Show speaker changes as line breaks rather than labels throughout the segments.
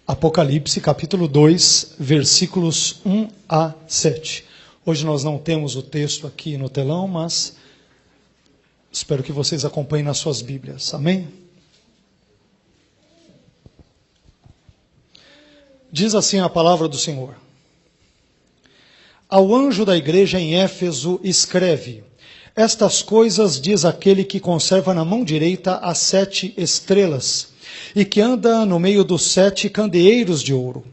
Apocalipse, capítulo 2, versículos 1 a 7. Hoje nós não temos o texto aqui no telão, mas espero que vocês acompanhem nas suas Bíblias. Amém? Diz assim a palavra do Senhor. Ao anjo da igreja em Éfeso escreve: estas coisas diz aquele que conserva na mão direita as 7 estrelas, e que anda no meio dos 7 candeeiros de ouro.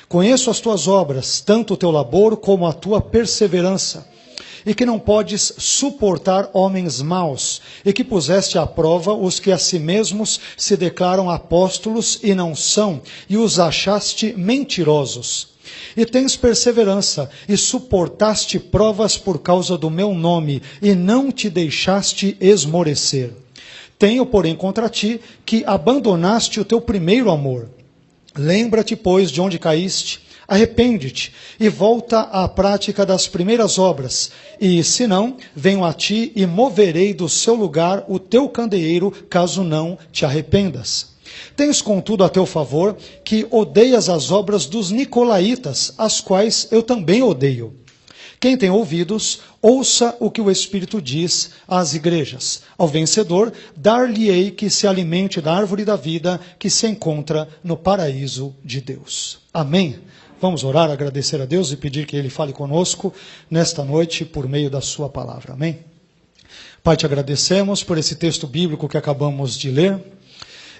Conheço as tuas obras, tanto o teu labor como a tua perseverança, e que não podes suportar homens maus, e que puseste à prova os que a si mesmos se declaram apóstolos e não são, e os achaste mentirosos. E tens perseverança, e suportaste provas por causa do meu nome, e não te deixaste esmorecer. Tenho, porém, contra ti que abandonaste o teu primeiro amor. Lembra-te, pois, de onde caíste, arrepende-te e volta à prática das primeiras obras. E, se não, venho a ti e moverei do seu lugar o teu candeeiro, caso não te arrependas. Tens, contudo, a teu favor que odeias as obras dos nicolaítas, as quais eu também odeio. Quem tem ouvidos, ouça o que o Espírito diz às igrejas. Ao vencedor, dar-lhe-ei que se alimente da árvore da vida que se encontra no paraíso de Deus. Amém? Vamos orar, agradecer a Deus e pedir que Ele fale conosco nesta noite por meio da sua palavra. Amém? Pai, te agradecemos por esse texto bíblico que acabamos de ler,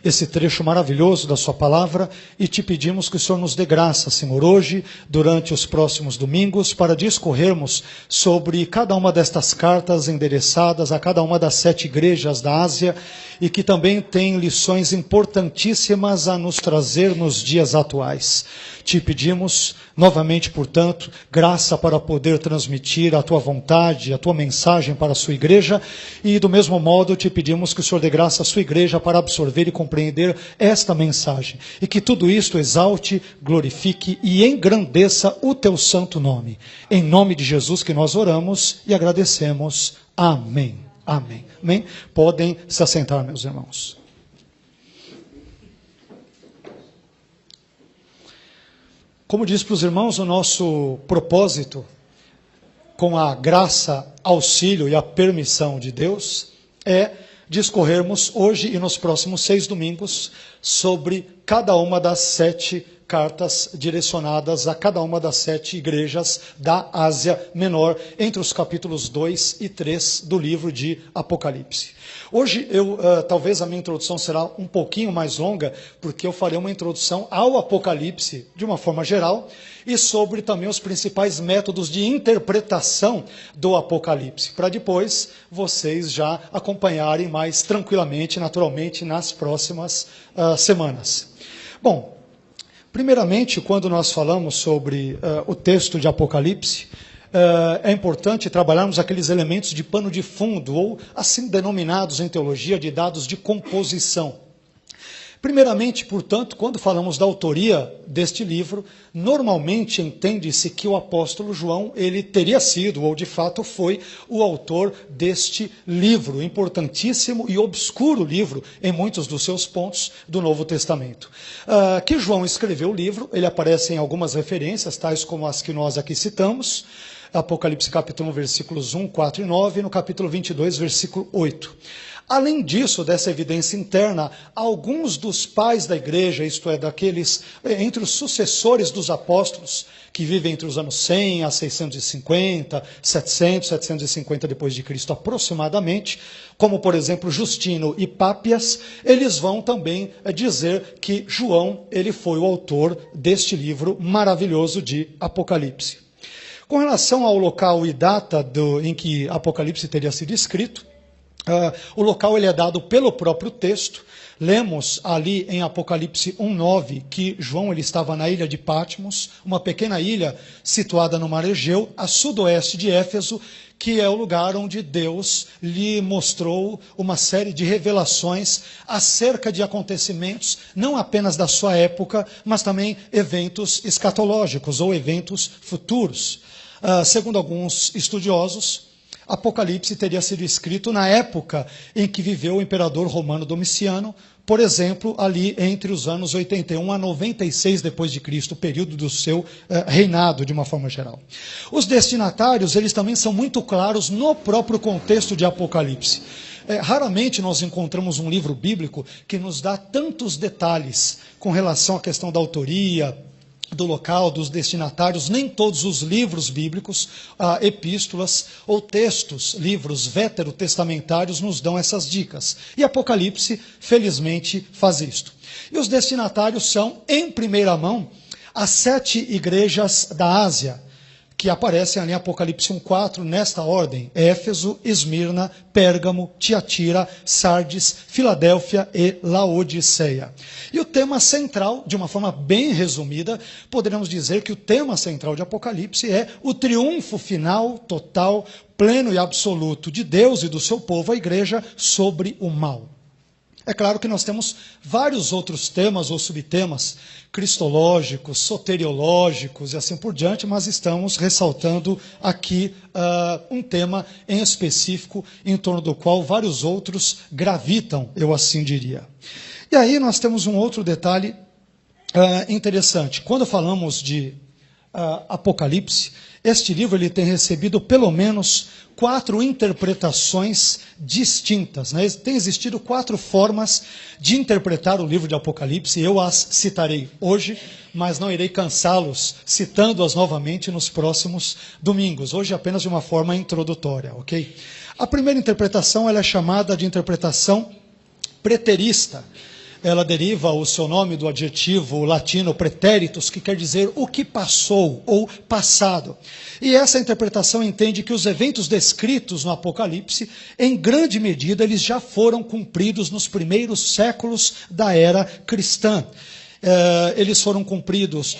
esse trecho maravilhoso da sua palavra, e te pedimos que o Senhor nos dê graça, Senhor, hoje, durante os próximos domingos, para discorrermos sobre cada uma destas cartas endereçadas a cada uma das 7 igrejas da Ásia, e que também tem lições importantíssimas a nos trazer nos dias atuais. Te pedimos, novamente, portanto, graça para poder transmitir a tua vontade, a tua mensagem para a sua igreja, e do mesmo modo te pedimos que o Senhor dê graça à sua igreja para absorver e compreender esta mensagem, e que tudo isto exalte, glorifique e engrandeça o teu santo nome. Em nome de Jesus que nós oramos e agradecemos. Amém. Amém. Amém. Podem se assentar, meus irmãos. Como disse para os irmãos, o nosso propósito, com a graça, auxílio e a permissão de Deus, é discorrermos hoje e nos próximos 6 domingos sobre cada uma das 7 cartas direcionadas a cada uma das 7 igrejas da Ásia Menor, entre os capítulos 2 e 3 do livro de Apocalipse. Hoje, talvez a minha introdução será um pouquinho mais longa, porque eu farei uma introdução ao Apocalipse, de uma forma geral, e sobre também os principais métodos de interpretação do Apocalipse, para depois vocês já acompanharem mais tranquilamente, naturalmente, nas próximas semanas. Bom, primeiramente, quando nós falamos sobre o texto de Apocalipse, é importante trabalharmos aqueles elementos de pano de fundo, ou assim denominados em teologia de dados de composição. Primeiramente, portanto, quando falamos da autoria deste livro, normalmente entende-se que o apóstolo João, ele teria sido, ou de fato foi, o autor deste livro, importantíssimo e obscuro livro, em muitos dos seus pontos, do Novo Testamento. Que João escreveu o livro, ele aparece em algumas referências, tais como as que nós aqui citamos, Apocalipse capítulo 1, versículos 1, 4 e 9, e no capítulo 22, versículo 8. Além disso, dessa evidência interna, alguns dos pais da igreja, isto é, daqueles entre os sucessores dos apóstolos, que vivem entre os anos 100 a 650, 700, 750 depois de Cristo aproximadamente, como por exemplo Justino e Pápias, eles vão também dizer que João, ele foi o autor deste livro maravilhoso de Apocalipse. Com relação ao local e data em que Apocalipse teria sido escrito, o local ele é dado pelo próprio texto. Lemos ali em Apocalipse 1:9 que João ele estava na ilha de Patmos, uma pequena ilha situada no mar Egeu, a sudoeste de Éfeso, que é o lugar onde Deus lhe mostrou uma série de revelações acerca de acontecimentos, não apenas da sua época, mas também eventos escatológicos ou eventos futuros. Segundo alguns estudiosos, Apocalipse teria sido escrito na época em que viveu o imperador romano Domiciano, por exemplo, ali entre os anos 81 a 96 depois de Cristo, o período do seu reinado, de uma forma geral. Os destinatários, eles também são muito claros no próprio contexto de Apocalipse. Raramente nós encontramos um livro bíblico que nos dá tantos detalhes com relação à questão da autoria, do local, dos destinatários. Nem todos os livros bíblicos, epístolas ou textos, livros veterotestamentários nos dão essas dicas. E Apocalipse, felizmente, faz isto. E os destinatários são, em primeira mão, as 7 igrejas da Ásia, que aparecem ali em Apocalipse 1:4, nesta ordem: Éfeso, Esmirna, Pérgamo, Tiatira, Sardes, Filadélfia e Laodiceia. E o tema central, de uma forma bem resumida, poderíamos dizer que o tema central de Apocalipse é o triunfo final, total, pleno e absoluto de Deus e do seu povo, a igreja, sobre o mal. É claro que nós temos vários outros temas ou subtemas, cristológicos, soteriológicos e assim por diante, mas estamos ressaltando aqui um tema em específico, em torno do qual vários outros gravitam, eu assim diria. E aí nós temos um outro detalhe interessante. Quando falamos de Apocalipse, este livro ele tem recebido pelo menos 4 interpretações distintas, né? Tem existido 4 formas de interpretar o livro de Apocalipse. Eu as citarei hoje, mas não irei cansá-los citando-as novamente nos próximos domingos. Hoje apenas de uma forma introdutória, ok? A primeira interpretação ela é chamada de interpretação preterista. Ela deriva o seu nome do adjetivo latino pretéritos, que quer dizer o que passou ou passado. E essa interpretação entende que os eventos descritos no Apocalipse, em grande medida, eles já foram cumpridos nos primeiros séculos da era cristã. Eles foram cumpridos,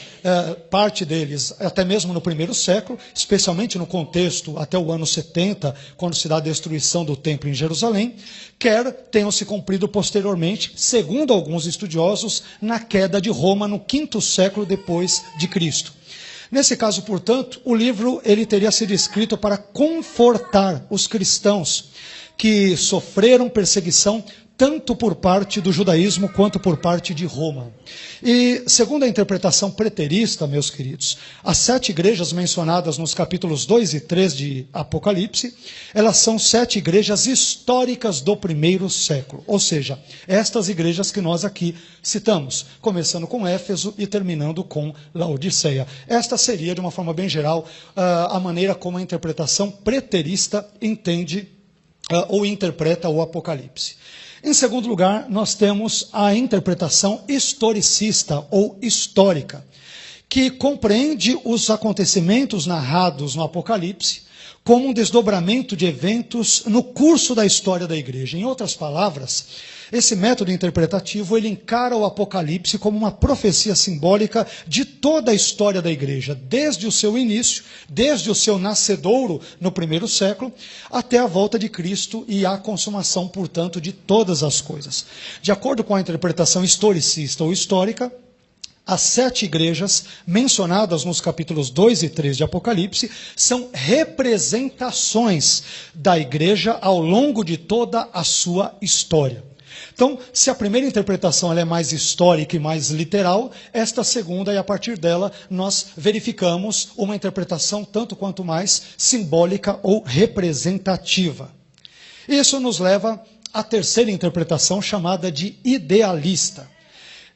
parte deles, até mesmo no primeiro século, especialmente no contexto até o ano 70, quando se dá a destruição do templo em Jerusalém, quer tenham se cumprido posteriormente, segundo alguns estudiosos, na queda de Roma no 5º século depois de Cristo. Nesse caso, portanto, o livro ele teria sido escrito para confortar os cristãos que sofreram perseguição tanto por parte do judaísmo quanto por parte de Roma. E, segundo a interpretação preterista, meus queridos, as 7 igrejas mencionadas nos capítulos 2 e 3 de Apocalipse, elas são 7 igrejas históricas do primeiro século. Ou seja, estas igrejas que nós aqui citamos, começando com Éfeso e terminando com Laodiceia. Esta seria, de uma forma bem geral, a maneira como a interpretação preterista entende ou interpreta o Apocalipse. Em segundo lugar, nós temos a interpretação historicista ou histórica, que compreende os acontecimentos narrados no Apocalipse como um desdobramento de eventos no curso da história da igreja. Em outras palavras, esse método interpretativo ele encara o Apocalipse como uma profecia simbólica de toda a história da igreja, desde o seu início, desde o seu nascedouro no primeiro século, até a volta de Cristo e a consumação, portanto, de todas as coisas. De acordo com a interpretação historicista ou histórica, as 7 igrejas mencionadas nos capítulos 2 e 3 de Apocalipse são representações da igreja ao longo de toda a sua história. Então, se a primeira interpretação ela é mais histórica e mais literal, esta segunda, e a partir dela, nós verificamos uma interpretação tanto quanto mais simbólica ou representativa. Isso nos leva à terceira interpretação, chamada de idealista.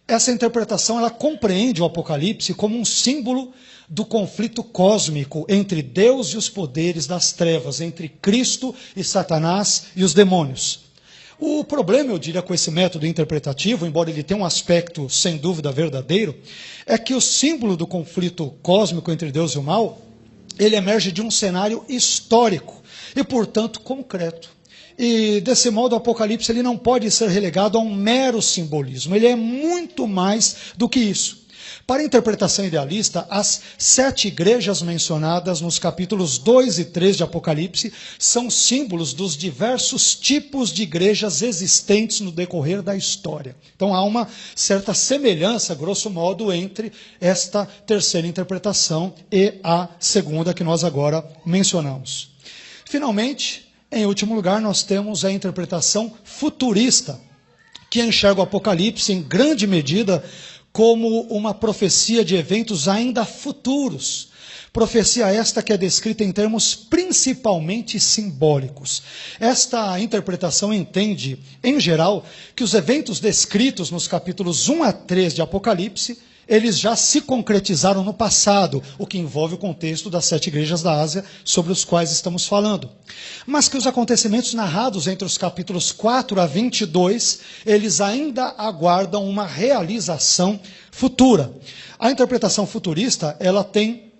Essa interpretação ela compreende o Apocalipse como um símbolo do conflito cósmico entre Deus e os poderes das trevas, entre Cristo e Satanás e os demônios. O problema, eu diria, com esse método interpretativo, embora ele tenha um aspecto sem dúvida verdadeiro, é que o símbolo do conflito cósmico entre Deus e o mal, ele emerge de um cenário histórico e, portanto, concreto. E, desse modo, o Apocalipse ele não pode ser relegado a um mero simbolismo. Ele é muito mais do que isso. Para a interpretação idealista, as 7 igrejas mencionadas nos capítulos 2 e 3 de Apocalipse são símbolos dos diversos tipos de igrejas existentes no decorrer da história. Então há uma certa semelhança, grosso modo, entre esta terceira interpretação e a segunda que nós agora mencionamos. Finalmente, em último lugar, nós temos a interpretação futurista, que enxerga o Apocalipse em grande medida como uma profecia de eventos ainda futuros. Profecia esta que é descrita em termos principalmente simbólicos. Esta interpretação entende, em geral, que os eventos descritos nos capítulos 1 a 3 de Apocalipse, eles já se concretizaram no passado, o que envolve o contexto das 7 igrejas da Ásia sobre os quais estamos falando. Mas que os acontecimentos narrados entre os capítulos 4 a 22, eles ainda aguardam uma realização futura. A interpretação futurista, ela tem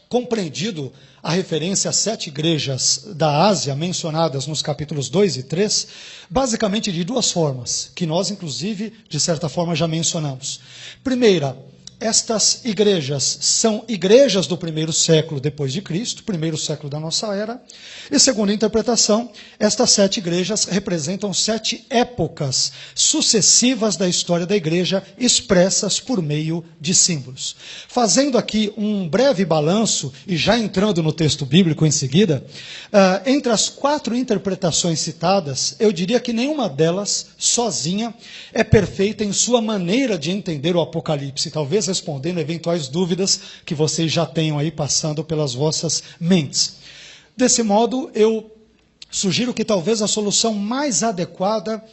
compreendido a referência às 7 igrejas da Ásia mencionadas nos capítulos 2 e 3, basicamente de 2 formas, que nós, inclusive, de certa forma, já mencionamos. Primeira, estas igrejas são igrejas do primeiro século depois de Cristo, primeiro século da nossa era. E segunda interpretação, estas 7 igrejas representam 7 épocas sucessivas da história da igreja, expressas por meio de símbolos. Fazendo aqui um breve balanço, e já entrando no texto bíblico em seguida, entre as 4 interpretações citadas, eu diria que nenhuma delas, sozinha, é perfeita em sua maneira de entender o Apocalipse. Talvez respondendo eventuais dúvidas que vocês já tenham aí passando pelas vossas mentes. Desse modo, eu sugiro que talvez a solução mais adequada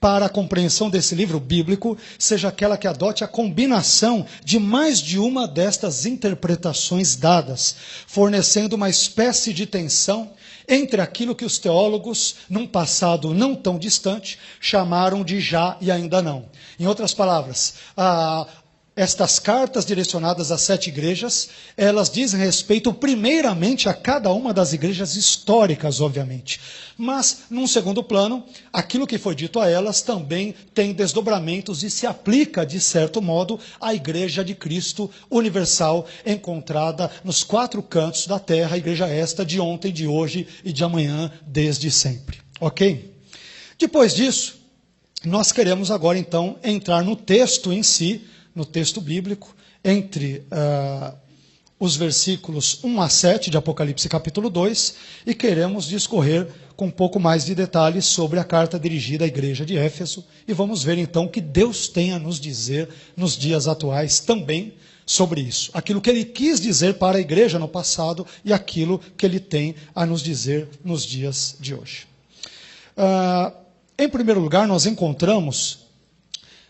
para a compreensão desse livro bíblico seja aquela que adote a combinação de mais de uma destas interpretações dadas, fornecendo uma espécie de tensão entre aquilo que os teólogos, num passado não tão distante, chamaram de já e ainda não. Em outras palavras, estas cartas direcionadas às 7 igrejas, elas dizem respeito primeiramente a cada uma das igrejas históricas, obviamente. Mas, num segundo plano, aquilo que foi dito a elas também tem desdobramentos e se aplica, de certo modo, à igreja de Cristo universal, encontrada nos 4 cantos da terra, a igreja esta de ontem, de hoje e de amanhã, desde sempre. Ok? Depois disso, nós queremos agora, então, entrar no texto em si, no texto bíblico, entre os versículos 1 a 7 de Apocalipse capítulo 2, e queremos discorrer com um pouco mais de detalhes sobre a carta dirigida à igreja de Éfeso, e vamos ver então o que Deus tem a nos dizer nos dias atuais também sobre isso. Aquilo que Ele quis dizer para a igreja no passado e aquilo que Ele tem a nos dizer nos dias de hoje. Em primeiro lugar, nós encontramos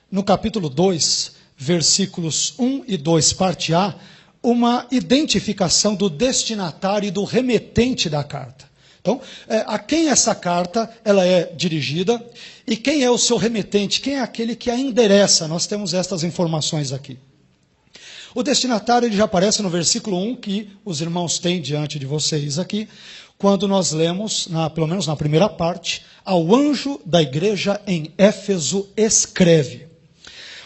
no capítulo 2, versículos 1 e 2, parte A, uma identificação do destinatário e do remetente da carta. Então, a quem essa carta ela é dirigida e quem é o seu remetente, quem é aquele que a endereça. Nós temos estas informações aqui. O destinatário ele já aparece no versículo 1, que os irmãos têm diante de vocês aqui, quando nós lemos, pelo menos na primeira parte, ao anjo da igreja em Éfeso escreve.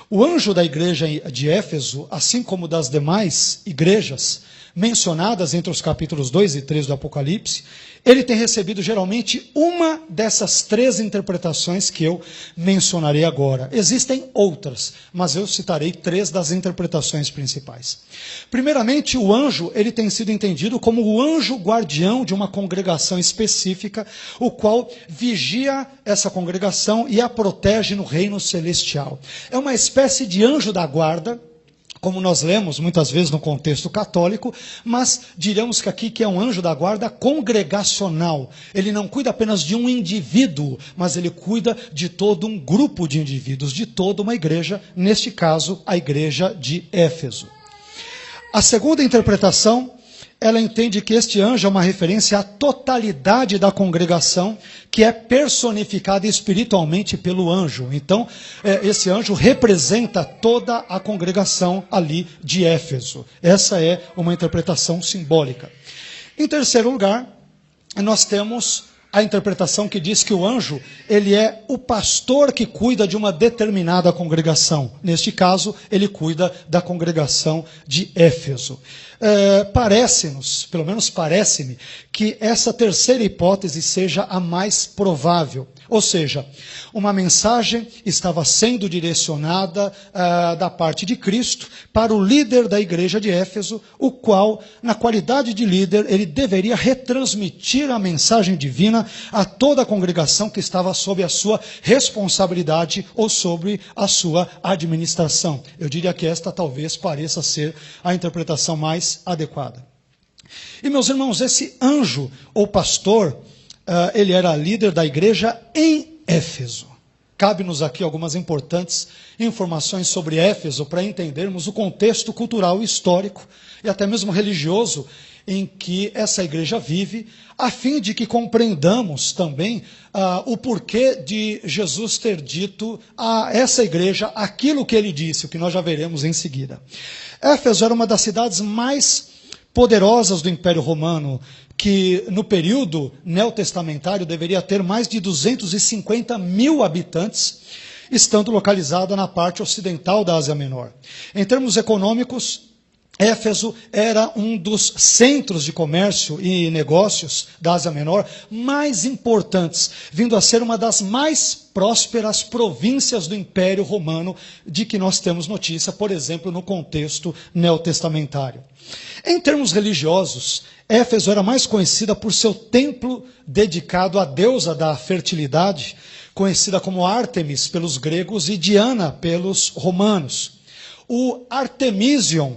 O anjo da igreja de Éfeso, assim como das demais igrejas mencionadas entre os capítulos 2 e 3 do Apocalipse, ele tem recebido geralmente uma dessas 3 interpretações que eu mencionarei agora. Existem outras, mas eu citarei 3 das interpretações principais. Primeiramente, o anjo ele tem sido entendido como o anjo guardião de uma congregação específica, o qual vigia essa congregação e a protege no reino celestial. É uma espécie de anjo da guarda, como nós lemos muitas vezes no contexto católico, mas diríamos que aqui que é um anjo da guarda congregacional. Ele não cuida apenas de um indivíduo, mas ele cuida de todo um grupo de indivíduos, de toda uma igreja, neste caso, a igreja de Éfeso. A segunda interpretação, ela entende que este anjo é uma referência à totalidade da congregação, que é personificada espiritualmente pelo anjo. Então, esse anjo representa toda a congregação ali de Éfeso. Essa é uma interpretação simbólica. Em terceiro lugar, nós temos a interpretação que diz que o anjo, ele é o pastor que cuida de uma determinada congregação. Neste caso, ele cuida da congregação de Éfeso. parece-nos, pelo menos parece-me, que essa terceira hipótese seja a mais provável. Ou seja, uma mensagem estava sendo direcionada da parte de Cristo para o líder da igreja de Éfeso, o qual, na qualidade de líder, ele deveria retransmitir a mensagem divina a toda a congregação que estava sob a sua responsabilidade ou sobre a sua administração. Eu diria que esta talvez pareça ser a interpretação mais adequada. E, meus irmãos, esse anjo ou pastor, ele era líder da igreja em Éfeso. Cabe-nos aqui algumas importantes informações sobre Éfeso para entendermos o contexto cultural, histórico e até mesmo religioso em que essa igreja vive, a fim de que compreendamos também o porquê de Jesus ter dito a essa igreja aquilo que ele disse, o que nós já veremos em seguida. Éfeso era uma das cidades mais poderosas do Império Romano, que no período neotestamentário deveria ter mais de 250 mil habitantes, estando localizada na parte ocidental da Ásia Menor. Em termos econômicos, Éfeso era um dos centros de comércio e negócios da Ásia Menor mais importantes, vindo a ser uma das mais prósperas províncias do Império Romano, de que nós temos notícia, por exemplo, no contexto neotestamentário. Em termos religiosos, Éfeso era mais conhecida por seu templo dedicado à deusa da fertilidade, conhecida como Ártemis pelos gregos e Diana pelos romanos. O Artemision,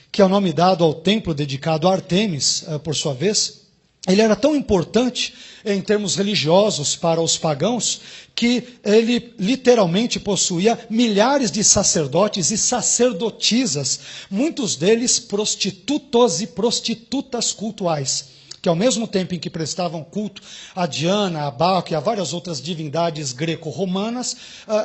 que é o nome dado ao templo dedicado a Ártemis, por sua vez, ele era tão importante em termos religiosos para os pagãos, que ele literalmente possuía milhares de sacerdotes e sacerdotisas, muitos deles prostitutos e prostitutas cultuais, que ao mesmo tempo em que prestavam culto a Diana, a Baco e a várias outras divindades greco-romanas,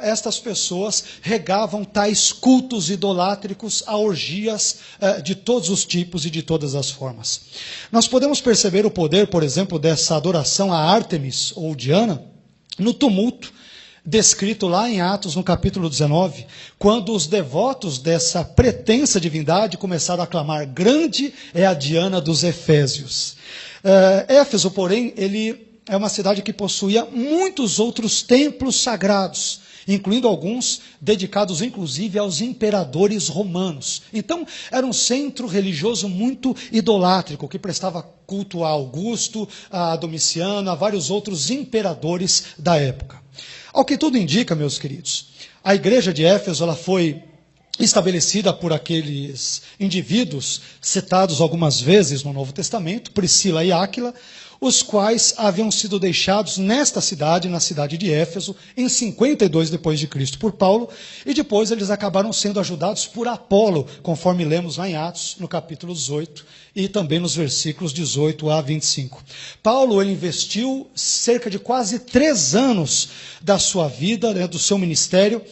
estas pessoas regavam tais cultos idolátricos a orgias de todos os tipos e de todas as formas. Nós podemos perceber o poder, por exemplo, dessa adoração a Ártemis ou Diana no tumulto descrito lá em Atos, no capítulo 19, quando os devotos dessa pretensa divindade começaram a clamar: grande é a Diana dos Efésios. Éfeso, porém, ele é uma cidade que possuía muitos outros templos sagrados, incluindo alguns dedicados inclusive aos imperadores romanos. Então, era um centro religioso muito idolátrico, que prestava culto a Augusto, a Domiciano, a vários outros imperadores da época. Ao que tudo indica, meus queridos, a igreja de Éfeso ela foi estabelecida por aqueles indivíduos citados algumas vezes no Novo Testamento, Priscila e Áquila, os quais haviam sido deixados nesta cidade, na cidade de Éfeso, em 52 depois de Cristo por Paulo, e depois eles acabaram sendo ajudados por Apolo, conforme lemos lá em Atos, no capítulo 18, e também nos versículos 18 a 25. Paulo ele investiu cerca de quase 3 anos da sua vida, do seu ministério,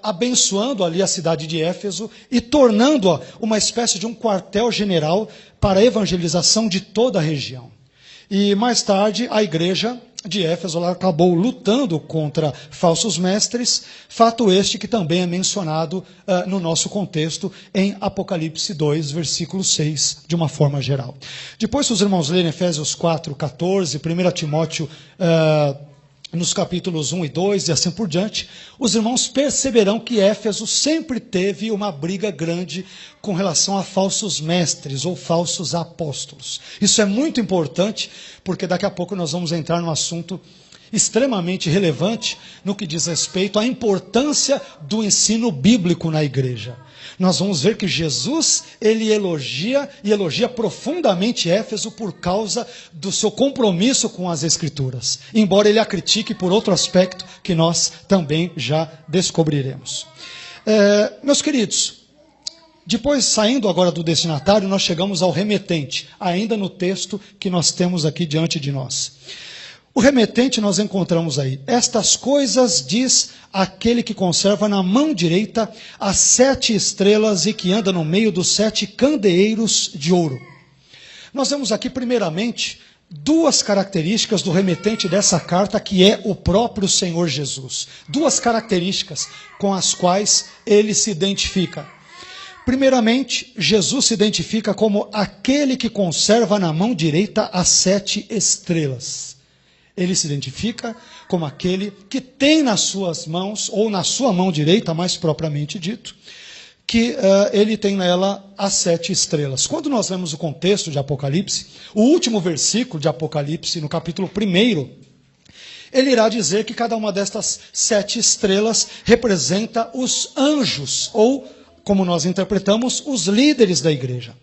abençoando ali a cidade de Éfeso e tornando-a uma espécie de um quartel-general para a evangelização de toda a região. E mais tarde, a igreja de Éfeso ela acabou lutando contra falsos mestres, fato este que também é mencionado no nosso contexto em Apocalipse 2, versículo 6, de uma forma geral. Depois, se os irmãos lerem Efésios 4, 14, 1 Timóteo nos capítulos 1 e 2 e assim por diante, os irmãos perceberão que Éfeso sempre teve uma briga grande com relação a falsos mestres ou falsos apóstolos. Isso é muito importante, porque daqui a pouco nós vamos entrar num assunto extremamente relevante no que diz respeito à importância do ensino bíblico na igreja. Nós vamos ver que Jesus, ele elogia profundamente Éfeso por causa do seu compromisso com as Escrituras, embora ele a critique por outro aspecto que nós também já descobriremos. Meus queridos, depois, saindo agora do destinatário, nós chegamos ao remetente, ainda no texto que nós temos aqui diante de nós. O remetente nós encontramos aí: estas coisas diz aquele que conserva na mão direita as 7 estrelas e que anda no meio dos 7 candeeiros de ouro. Nós vemos aqui primeiramente 2 características do remetente dessa carta, que é o próprio Senhor Jesus. 2 características com as quais ele se identifica. Primeiramente, Jesus se identifica como aquele que conserva na mão direita as 7 estrelas. Ele se identifica como aquele que tem nas suas mãos, ou na sua mão direita, mais propriamente dito, que ele tem nela as 7 estrelas. Quando nós lemos o contexto de Apocalipse, o último versículo de Apocalipse, no capítulo 1, ele irá dizer que cada uma destas 7 estrelas representa os anjos, ou, como nós interpretamos, os líderes da igreja.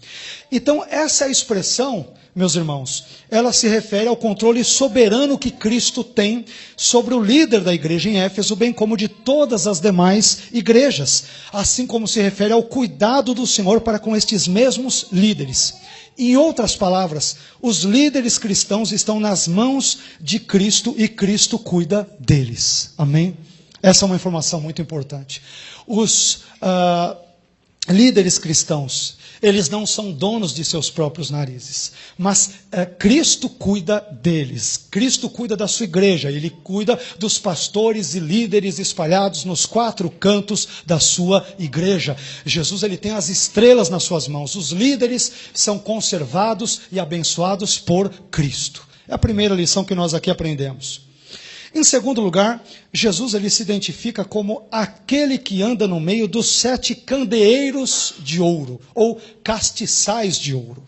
Então, essa expressão, meus irmãos, ela se refere ao controle soberano que Cristo tem sobre o líder da igreja em Éfeso, bem como de todas as demais igrejas, assim como se refere ao cuidado do Senhor para com estes mesmos líderes. Em outras palavras, os líderes cristãos estão nas mãos de Cristo e Cristo cuida deles. Amém? Essa é uma informação muito importante. Os líderes cristãos, eles não são donos de seus próprios narizes, mas Cristo cuida deles. Cristo cuida da sua igreja, Ele cuida dos pastores e líderes espalhados nos 4 cantos da sua igreja. Jesus, Ele tem as estrelas nas suas mãos. Os líderes são conservados e abençoados por Cristo. É a primeira lição que nós aqui aprendemos. Em segundo lugar, Jesus ele se identifica como aquele que anda no meio dos 7 candeeiros de ouro, ou castiçais de ouro.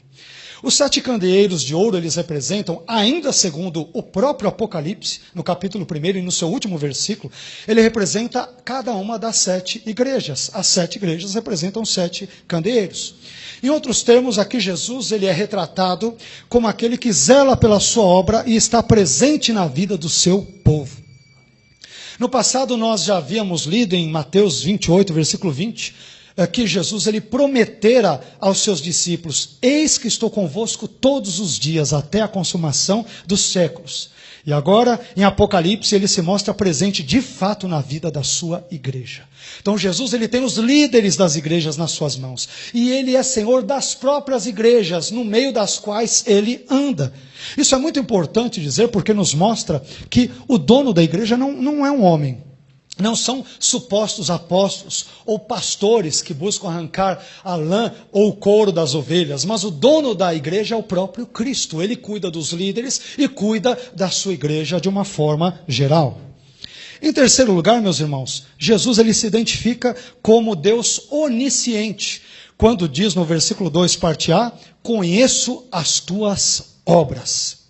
Os 7 candeeiros de ouro, eles representam, ainda segundo o próprio Apocalipse, no capítulo 1 e no seu último versículo, ele representa cada uma das 7 igrejas. As 7 igrejas representam 7 candeeiros. Em outros termos, aqui Jesus ele é retratado como aquele que zela pela sua obra e está presente na vida do seu povo. No passado nós já havíamos lido em Mateus 28, versículo 20, que Jesus ele prometera aos seus discípulos: eis que estou convosco todos os dias até a consumação dos séculos. E agora, em Apocalipse, ele se mostra presente de fato na vida da sua igreja. Então Jesus ele tem os líderes das igrejas nas suas mãos. E ele é Senhor das próprias igrejas, no meio das quais ele anda. Isso é muito importante dizer, porque nos mostra que o dono da igreja não é um homem. Não são supostos apóstolos ou pastores que buscam arrancar a lã ou o couro das ovelhas, mas o dono da igreja é o próprio Cristo. Ele cuida dos líderes e cuida da sua igreja de uma forma geral. Em terceiro lugar, meus irmãos, Jesus ele se identifica como Deus onisciente, quando diz no versículo 2, parte A, conheço as tuas obras.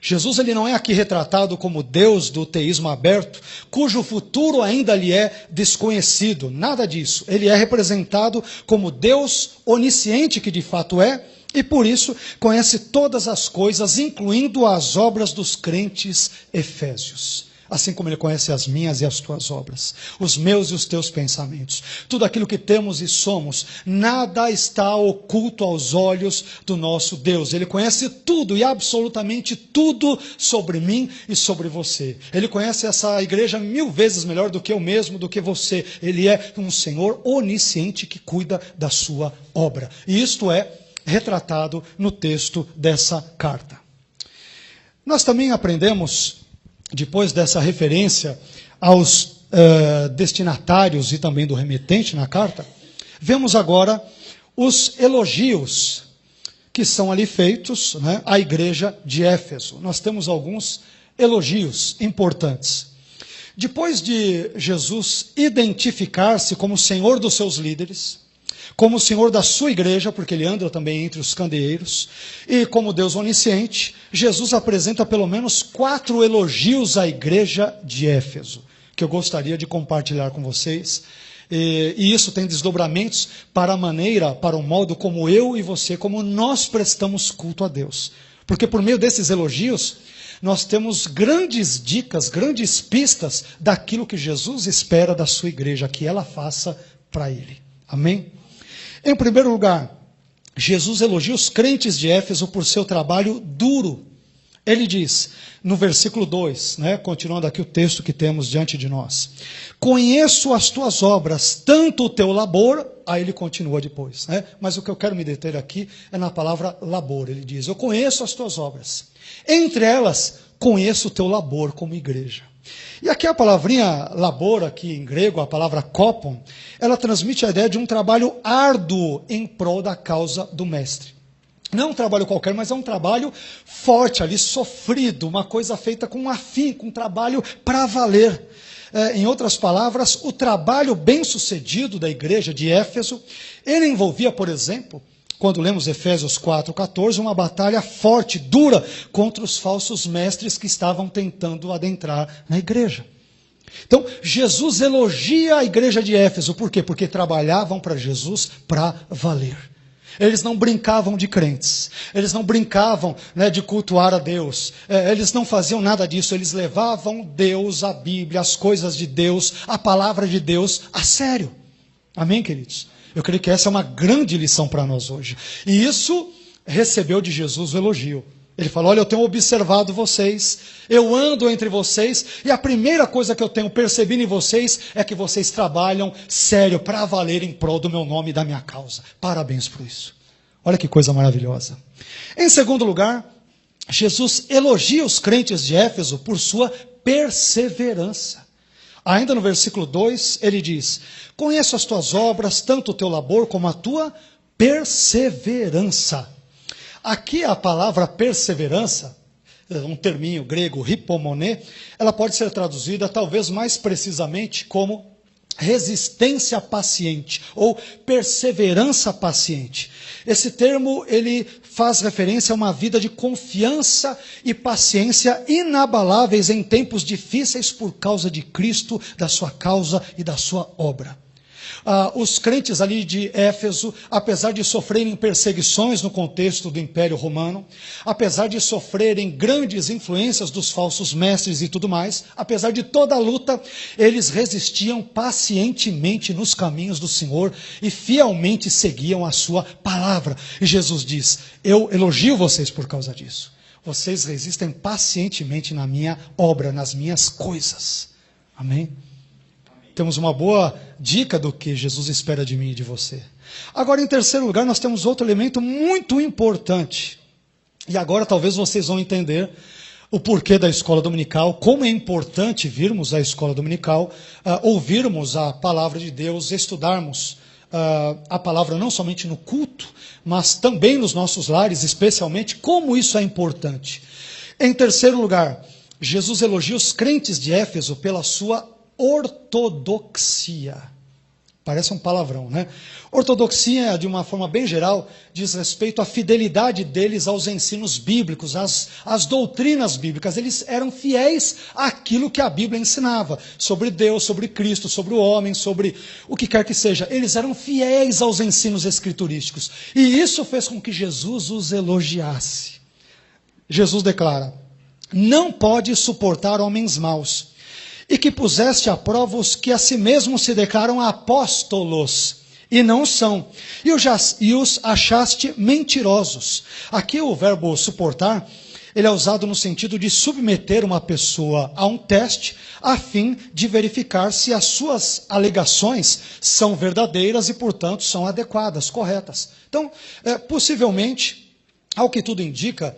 Jesus ele não é aqui retratado como Deus do teísmo aberto, cujo futuro ainda lhe é desconhecido. Nada disso. Ele é representado como Deus onisciente, que de fato é, e por isso conhece todas as coisas, incluindo as obras dos crentes efésios. Assim como ele conhece as minhas e as tuas obras, os meus e os teus pensamentos. Tudo aquilo que temos e somos, nada está oculto aos olhos do nosso Deus. Ele conhece tudo e absolutamente tudo sobre mim e sobre você. Ele conhece essa igreja 1000 vezes melhor do que eu mesmo, do que você. Ele é um Senhor onisciente que cuida da sua obra. E isto é retratado no texto dessa carta. Nós também aprendemos, depois dessa referência aos destinatários e também do remetente na carta, vemos agora os elogios que são ali feitos, né, à igreja de Éfeso. Nós temos alguns elogios importantes. Depois de Jesus identificar-se como Senhor dos seus líderes, como o Senhor da sua igreja, porque ele anda também entre os candeeiros, e como Deus onisciente, Jesus apresenta pelo menos 4 elogios à igreja de Éfeso, que eu gostaria de compartilhar com vocês. E isso tem desdobramentos para a maneira, para o modo como eu e você, como nós prestamos culto a Deus. Porque por meio desses elogios, nós temos grandes dicas, grandes pistas daquilo que Jesus espera da sua igreja, que ela faça para ele. Amém? Em primeiro lugar, Jesus elogia os crentes de Éfeso por seu trabalho duro. Ele diz, no versículo 2, né, continuando aqui o texto que temos diante de nós: conheço as tuas obras, tanto o teu labor, aí ele continua depois, né, mas o que eu quero me deter aqui é na palavra labor. Ele diz, eu conheço as tuas obras, entre elas conheço o teu labor como igreja. E aqui a palavrinha labor, aqui em grego, a palavra kopon, ela transmite a ideia de um trabalho árduo em prol da causa do mestre. Não é um trabalho qualquer, mas é um trabalho forte ali, sofrido, uma coisa feita com afinco, um trabalho para valer. Em outras palavras, o trabalho bem-sucedido da igreja de Éfeso, ele envolvia, por exemplo, quando lemos Efésios 4,14, uma batalha forte, dura, contra os falsos mestres que estavam tentando adentrar na igreja. Então, Jesus elogia a igreja de Éfeso, por quê? Porque trabalhavam para Jesus para valer. Eles não brincavam de crentes, eles não brincavam, de cultuar a Deus, eles não faziam nada disso, eles levavam Deus, a Bíblia, as coisas de Deus, a palavra de Deus a sério. Amém, queridos? Eu creio que essa é uma grande lição para nós hoje. E isso recebeu de Jesus o elogio. Ele falou, olha, eu tenho observado vocês, eu ando entre vocês, e a primeira coisa que eu tenho percebido em vocês é que vocês trabalham sério, para valer em prol do meu nome e da minha causa. Parabéns por isso. Olha que coisa maravilhosa. Em segundo lugar, Jesus elogia os crentes de Éfeso por sua perseverança. Ainda no versículo 2, ele diz, conheço as tuas obras, tanto o teu labor como a tua perseverança. Aqui a palavra perseverança, um terminho grego, hipomoné, ela pode ser traduzida talvez mais precisamente como resistência paciente ou perseverança paciente. Esse termo ele faz referência a uma vida de confiança e paciência inabaláveis em tempos difíceis por causa de Cristo, da sua causa e da sua obra. Os crentes ali de Éfeso, apesar de sofrerem perseguições no contexto do Império Romano, apesar de sofrerem grandes influências dos falsos mestres e tudo mais, apesar de toda a luta, eles resistiam pacientemente nos caminhos do Senhor e fielmente seguiam a sua palavra. E Jesus diz, eu elogio vocês por causa disso. Vocês resistem pacientemente na minha obra, nas minhas coisas. Amém? Temos uma boa dica do que Jesus espera de mim e de você. Agora, em terceiro lugar, nós temos outro elemento muito importante. E agora talvez vocês vão entender o porquê da escola dominical, como é importante virmos à escola dominical, ouvirmos a palavra de Deus, estudarmos a palavra não somente no culto, mas também nos nossos lares, especialmente, como isso é importante. Em terceiro lugar, Jesus elogia os crentes de Éfeso pela sua ortodoxia. Parece um palavrão, né? Ortodoxia, de uma forma bem geral, diz respeito à fidelidade deles aos ensinos bíblicos, às doutrinas bíblicas. Eles eram fiéis àquilo que a Bíblia ensinava, sobre Deus, sobre Cristo, sobre o homem, sobre o que quer que seja. Eles eram fiéis aos ensinos escriturísticos. E isso fez com que Jesus os elogiasse. Jesus declara, não pode suportar homens maus, e que puseste à prova os que a si mesmos se declaram apóstolos, e não são, e os achaste mentirosos. Aqui o verbo suportar, ele é usado no sentido de submeter uma pessoa a um teste, a fim de verificar se as suas alegações são verdadeiras e, portanto, são adequadas, corretas. Então, possivelmente, ao que tudo indica,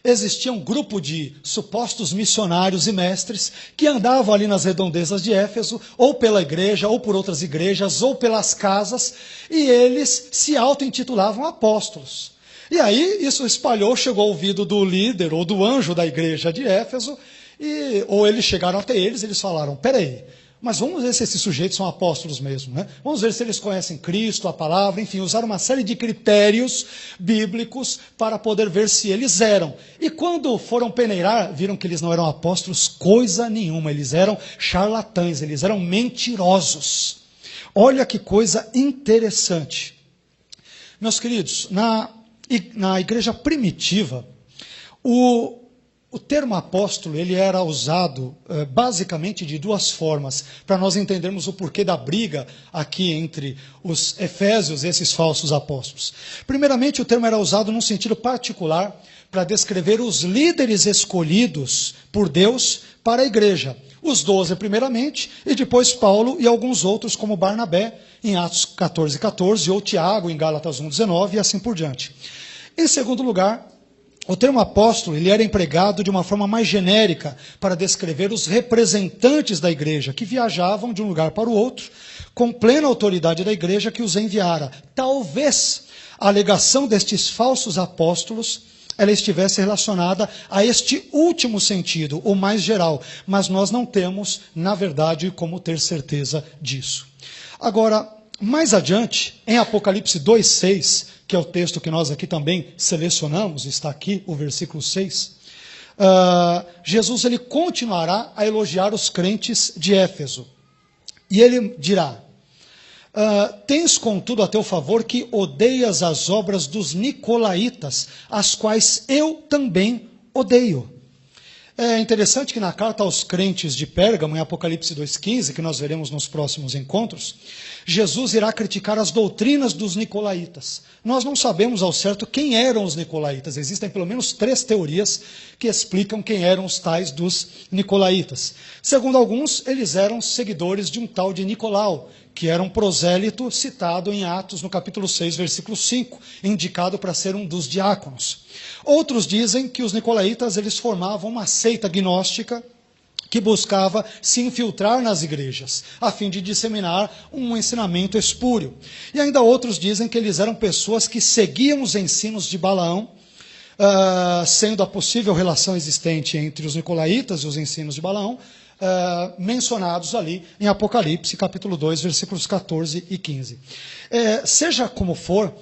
existia um grupo de supostos missionários e mestres que andavam ali nas redondezas de Éfeso, ou pela igreja, ou por outras igrejas, ou pelas casas, e eles se auto-intitulavam apóstolos. E aí isso espalhou, chegou ao ouvido do líder ou do anjo da igreja de Éfeso, ou eles chegaram até eles falaram, peraí, mas vamos ver se esses sujeitos são apóstolos mesmo, né? Vamos ver se eles conhecem Cristo, a palavra, enfim, usaram uma série de critérios bíblicos para poder ver se eles eram. E quando foram peneirar, viram que eles não eram apóstolos coisa nenhuma, eles eram charlatães, eles eram mentirosos. Olha que coisa interessante. Meus queridos, na igreja primitiva, o termo apóstolo ele era usado basicamente de duas formas, para nós entendermos o porquê da briga aqui entre os efésios e esses falsos apóstolos. Primeiramente, o termo era usado num sentido particular para descrever os líderes escolhidos por Deus para a igreja. Os 12 primeiramente, e depois Paulo e alguns outros, como Barnabé, em Atos 14:14, ou Tiago, em Gálatas 1:19, e assim por diante. Em segundo lugar, O termo apóstolo ele era empregado de uma forma mais genérica para descrever os representantes da igreja que viajavam de um lugar para o outro com plena autoridade da igreja que os enviara. Talvez a alegação destes falsos apóstolos ela estivesse relacionada a este último sentido, o mais geral, mas nós não temos, na verdade, como ter certeza disso. Agora, mais adiante, em Apocalipse 2:6, que é o texto que nós aqui também selecionamos, está aqui o versículo 6, Jesus ele continuará a elogiar os crentes de Éfeso. E ele dirá, tens contudo a teu favor que odeias as obras dos nicolaítas, as quais eu também odeio. É interessante que na carta aos crentes de Pérgamo, em Apocalipse 2:15, que nós veremos nos próximos encontros, Jesus irá criticar as doutrinas dos nicolaítas. Nós não sabemos ao certo quem eram os nicolaítas. Existem pelo menos 3 teorias que explicam quem eram os tais dos nicolaítas. Segundo alguns, eles eram seguidores de um tal de Nicolau, que era um prosélito citado em Atos, no capítulo 6, versículo 5, indicado para ser um dos diáconos. Outros dizem que os nicolaítas eles formavam uma seita gnóstica que buscava se infiltrar nas igrejas, a fim de disseminar um ensinamento espúrio. E ainda outros dizem que eles eram pessoas que seguiam os ensinos de Balaão, sendo a possível relação existente entre os nicolaítas e os ensinos de Balaão, mencionados ali em Apocalipse, capítulo 2, versículos 14 e 15. Seja como for,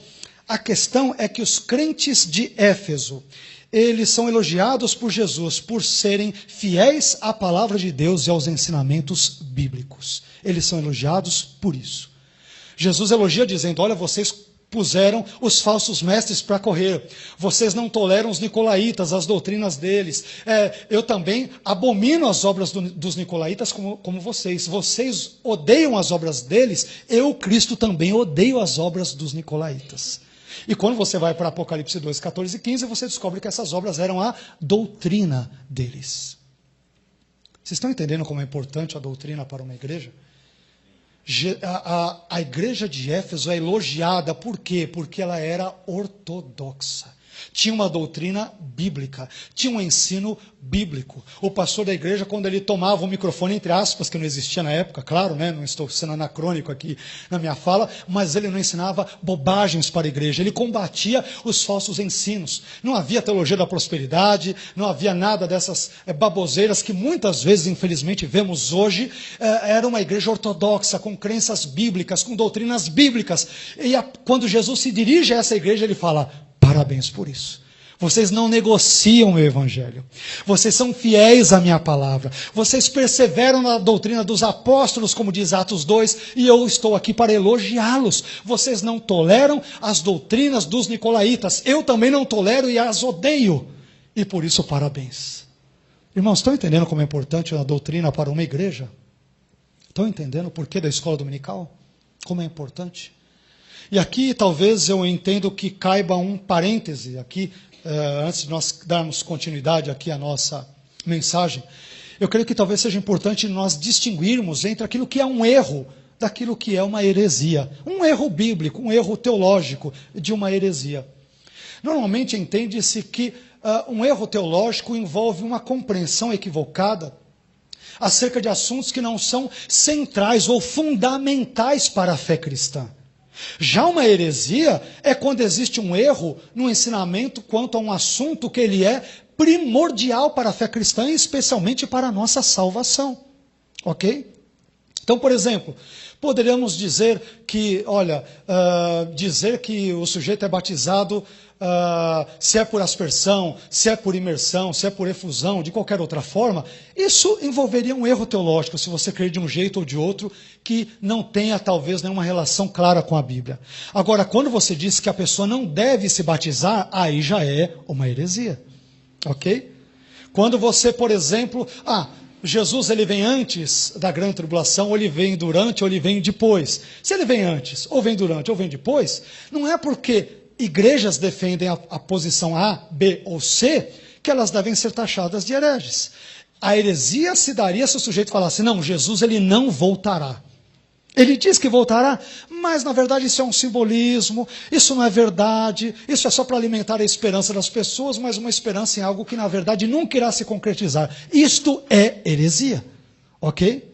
a questão é que os crentes de Éfeso, eles são elogiados por Jesus por serem fiéis à palavra de Deus e aos ensinamentos bíblicos. Eles são elogiados por isso. Jesus elogia dizendo, olha, vocês puseram os falsos mestres para correr. Vocês não toleram os nicolaítas, as doutrinas deles. Eu também abomino as obras dos nicolaítas como vocês. Vocês odeiam as obras deles, eu, Cristo, também odeio as obras dos nicolaítas. E quando você vai para Apocalipse 2, 14 e 15, você descobre que essas obras eram a doutrina deles. Vocês estão entendendo como é importante a doutrina para uma igreja? A igreja de Éfeso é elogiada, por quê? Porque ela era ortodoxa. Tinha uma doutrina bíblica, tinha um ensino bíblico. O pastor da igreja, quando ele tomava o microfone, entre aspas, que não existia na época, claro, né? Não estou sendo anacrônico aqui na minha fala, mas ele não ensinava bobagens para a igreja, ele combatia os falsos ensinos. Não havia teologia da prosperidade, não havia nada dessas baboseiras que muitas vezes, infelizmente, vemos hoje. Era uma igreja ortodoxa, com crenças bíblicas, com doutrinas bíblicas. E quando Jesus se dirige a essa igreja, ele fala, parabéns por isso. Vocês não negociam o meu evangelho. Vocês são fiéis à minha palavra. Vocês perseveram na doutrina dos apóstolos, como diz Atos 2, e eu estou aqui para elogiá-los. Vocês não toleram as doutrinas dos nicolaítas. Eu também não tolero e as odeio. E por isso, parabéns. Irmãos, estão entendendo como é importante a doutrina para uma igreja? Estão entendendo o porquê da escola dominical? Como é importante? E aqui talvez eu entendo que caiba um parêntese aqui, antes de nós darmos continuidade aqui à nossa mensagem. Eu creio que talvez seja importante nós distinguirmos entre aquilo que é um erro daquilo que é uma heresia. Um erro bíblico, um erro teológico de uma heresia. Normalmente entende-se que um erro teológico envolve uma compreensão equivocada acerca de assuntos que não são centrais ou fundamentais para a fé cristã. Já uma heresia é quando existe um erro no ensinamento quanto a um assunto que ele é primordial para a fé cristã e especialmente para a nossa salvação. Ok? Então, por exemplo, poderíamos dizer que, dizer que o sujeito é batizado se é por aspersão, se é por imersão, se é por efusão, de qualquer outra forma, isso envolveria um erro teológico, se você crer de um jeito ou de outro, que não tenha talvez nenhuma relação clara com a Bíblia. Agora, quando você diz que a pessoa não deve se batizar, aí já é uma heresia. Ok? Quando você, por exemplo, Jesus ele vem antes da grande tribulação, ou ele vem durante, ou ele vem depois. Se ele vem antes, ou vem durante, ou vem depois, não é porque igrejas defendem a posição A, B ou C, que elas devem ser taxadas de hereges. A heresia se daria se o sujeito falasse, não, Jesus ele não voltará. Ele diz que voltará, mas na verdade isso é um simbolismo, isso não é verdade, isso é só para alimentar a esperança das pessoas, mas uma esperança em algo que na verdade nunca irá se concretizar. Isto é heresia, ok?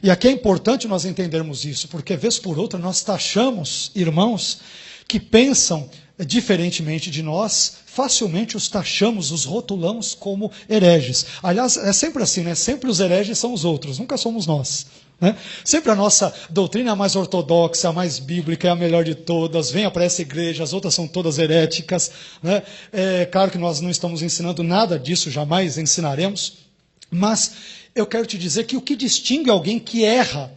E aqui é importante nós entendermos isso, porque vez por outra nós taxamos irmãos que pensam diferentemente de nós, facilmente os taxamos, os rotulamos como hereges. Aliás, é sempre assim, né? Sempre os hereges são os outros, nunca somos nós. Né? Sempre a nossa doutrina é a mais ortodoxa, a mais bíblica, é a melhor de todas, venha para essa igreja, as outras são todas heréticas. Né? É claro que nós não estamos ensinando nada disso, jamais ensinaremos, mas eu quero te dizer que o que distingue alguém que erra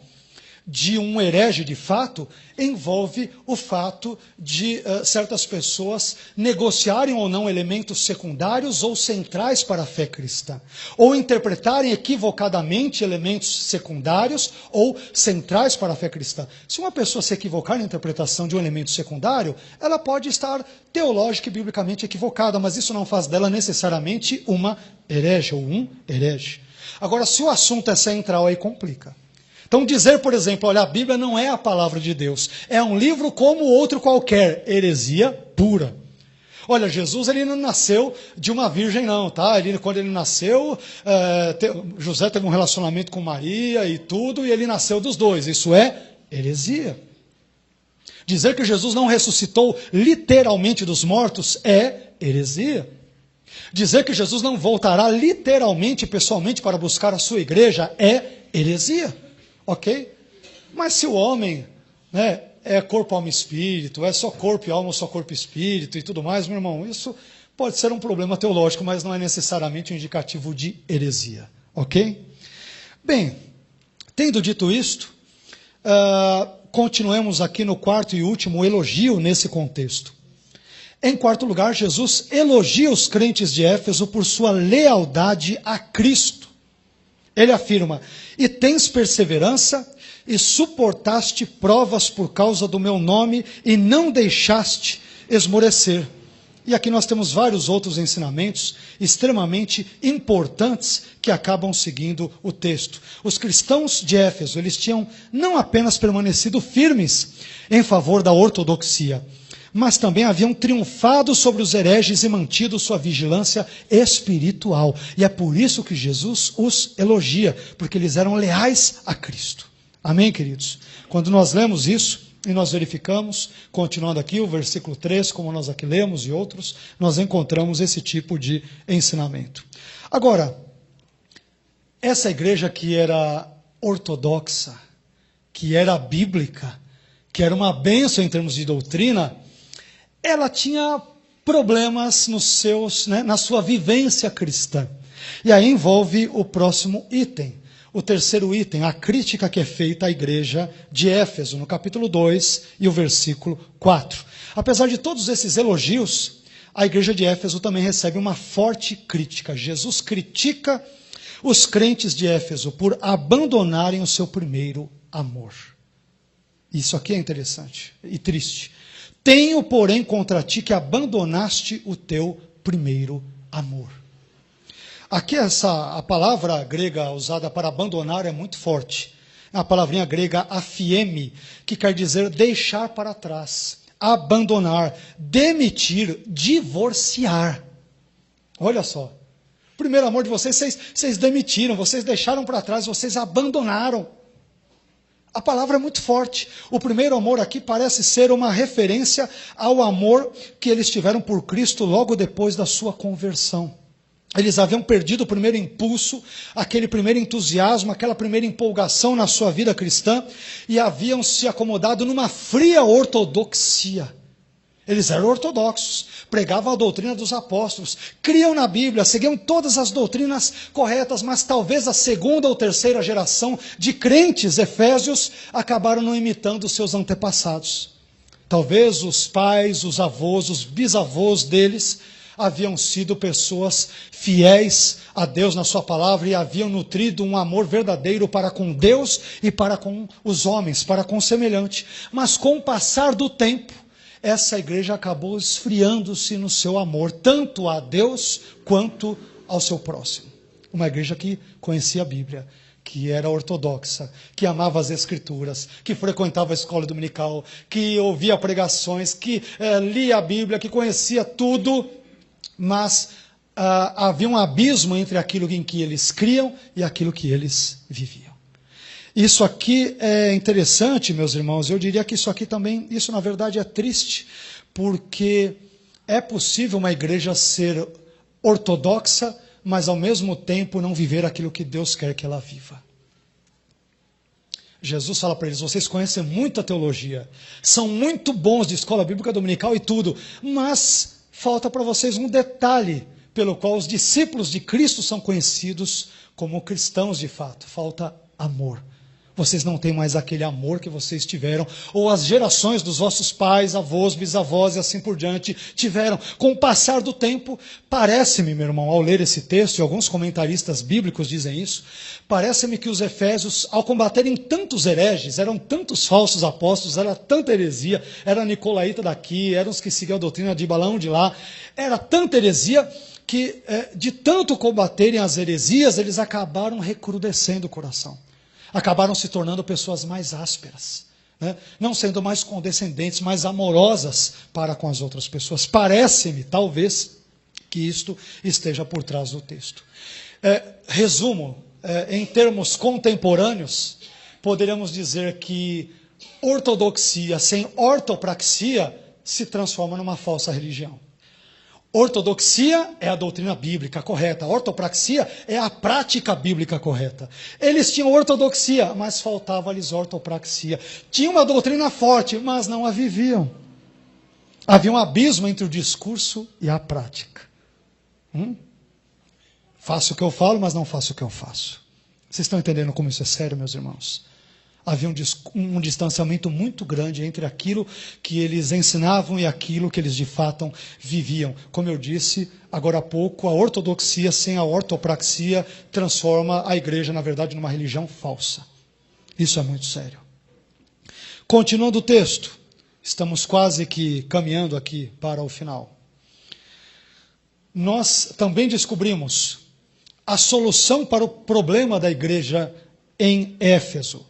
de um herege de fato, envolve o fato de certas pessoas negociarem ou não elementos secundários ou centrais para a fé cristã, ou interpretarem equivocadamente elementos secundários ou centrais para a fé cristã. Se uma pessoa se equivocar na interpretação de um elemento secundário, ela pode estar teológica e biblicamente equivocada, mas isso não faz dela necessariamente uma herege ou um herege. Agora, se o assunto é central, aí complica. Então dizer, por exemplo, olha, a Bíblia não é a palavra de Deus, é um livro como outro qualquer, heresia pura. Olha, Jesus ele não nasceu de uma virgem não, tá? Quando ele nasceu, José teve um relacionamento com Maria e tudo, e ele nasceu dos dois, isso é heresia. Dizer que Jesus não ressuscitou literalmente dos mortos é heresia. Dizer que Jesus não voltará literalmente, pessoalmente, para buscar a sua igreja é heresia. Ok? Mas se o homem, né, é corpo, alma e espírito, é só corpo e alma, só corpo e espírito e tudo mais, meu irmão, isso pode ser um problema teológico, mas não é necessariamente um indicativo de heresia. Ok? Bem, tendo dito isto, continuemos aqui no quarto e último elogio nesse contexto. Em quarto lugar, Jesus elogia os crentes de Éfeso por sua lealdade a Cristo. Ele afirma, e tens perseverança, e suportaste provas por causa do meu nome, e não deixaste esmorecer. E aqui nós temos vários outros ensinamentos extremamente importantes que acabam seguindo o texto. Os cristãos de Éfeso, eles tinham não apenas permanecido firmes em favor da ortodoxia, mas também haviam triunfado sobre os hereges e mantido sua vigilância espiritual. E é por isso que Jesus os elogia, porque eles eram leais a Cristo. Amém, queridos? Quando nós lemos isso, e nós verificamos, continuando aqui o versículo 3, como nós aqui lemos e outros, nós encontramos esse tipo de ensinamento. Agora, essa igreja que era ortodoxa, que era bíblica, que era uma bênção em termos de doutrina, ela tinha problemas na sua vivência cristã. E aí envolve o próximo item, o terceiro item, a crítica que é feita à igreja de Éfeso, no capítulo 2 e o versículo 4. Apesar de todos esses elogios, a igreja de Éfeso também recebe uma forte crítica. Jesus critica os crentes de Éfeso por abandonarem o seu primeiro amor. Isso aqui é interessante e triste. Tenho, porém, contra ti que abandonaste o teu primeiro amor. Aqui a palavra grega usada para abandonar é muito forte. É a palavrinha grega afieme, que quer dizer deixar para trás, abandonar, demitir, divorciar. Olha só. O primeiro amor de vocês demitiram, vocês deixaram para trás, vocês abandonaram. A palavra é muito forte. O primeiro amor aqui parece ser uma referência ao amor que eles tiveram por Cristo logo depois da sua conversão. Eles haviam perdido o primeiro impulso, aquele primeiro entusiasmo, aquela primeira empolgação na sua vida cristã e haviam se acomodado numa fria ortodoxia. Eles eram ortodoxos, pregavam a doutrina dos apóstolos, criam na Bíblia, seguiam todas as doutrinas corretas, mas talvez a segunda ou terceira geração de crentes efésios acabaram não imitando os seus antepassados. Talvez os pais, os avós, os bisavós deles haviam sido pessoas fiéis a Deus na sua palavra e haviam nutrido um amor verdadeiro para com Deus e para com os homens, para com o semelhante. Mas com o passar do tempo, essa igreja acabou esfriando-se no seu amor, tanto a Deus quanto ao seu próximo. Uma igreja que conhecia a Bíblia, que era ortodoxa, que amava as Escrituras, que frequentava a escola dominical, que ouvia pregações, que lia a Bíblia, que conhecia tudo, mas havia um abismo entre aquilo em que eles criam e aquilo que eles viviam. Isso aqui é interessante, meus irmãos, eu diria que isso aqui também, isso na verdade é triste, porque é possível uma igreja ser ortodoxa, mas ao mesmo tempo não viver aquilo que Deus quer que ela viva. Jesus fala para eles: vocês conhecem muita teologia, são muito bons de escola bíblica dominical e tudo, mas falta para vocês um detalhe pelo qual os discípulos de Cristo são conhecidos como cristãos de fato: falta amor. Vocês não têm mais aquele amor que vocês tiveram, ou as gerações dos vossos pais, avós, bisavós e assim por diante tiveram. Com o passar do tempo, parece-me, meu irmão, ao ler esse texto, e alguns comentaristas bíblicos dizem isso, parece-me que os efésios, ao combaterem tantos hereges, eram tantos falsos apóstolos, era tanta heresia, era nicolaíta daqui, eram os que seguiam a doutrina de Balaão de lá, era tanta heresia que, de tanto combaterem as heresias, eles acabaram recrudescendo o coração. Acabaram se tornando pessoas mais ásperas, né? Não sendo mais condescendentes, mais amorosas para com as outras pessoas. Parece-me, talvez, que isto esteja por trás do texto. Resumo, em termos contemporâneos, poderíamos dizer que ortodoxia sem ortopraxia se transforma numa falsa religião. Ortodoxia é a doutrina bíblica correta, a ortopraxia é a prática bíblica correta. Eles tinham ortodoxia, mas faltava-lhes ortopraxia. Tinham uma doutrina forte, mas não a viviam. Havia um abismo entre o discurso e a prática. Faço o que eu falo, mas não faço o que eu faço. Vocês estão entendendo como isso é sério, meus irmãos? Havia um distanciamento muito grande entre aquilo que eles ensinavam e aquilo que eles de fato viviam. Como eu disse agora há pouco, a ortodoxia sem a ortopraxia transforma a igreja, na verdade, numa religião falsa. Isso é muito sério. Continuando o texto, estamos quase que caminhando aqui para o final. Nós também descobrimos a solução para o problema da igreja em Éfeso.